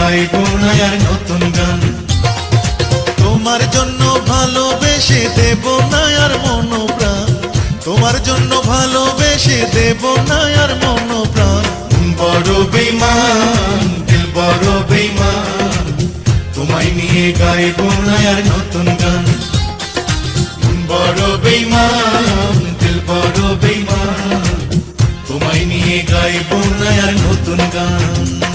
গাইবো না আর নতুন গান। তোমার জন্য ভালোবেসে দেব না আর মন প্রাণ, তোমার জন্য ভালোবেসে দেব না আর মন প্রাণ। বড় বেঈমান দিল বড় বেঈমান, তোমায় নিয়ে গাইবো না আর নতুন গান। বড় বেঈমান দিল বড় বেঈমান, তোমায় নিয়ে গাইবো না আর নতুন গান।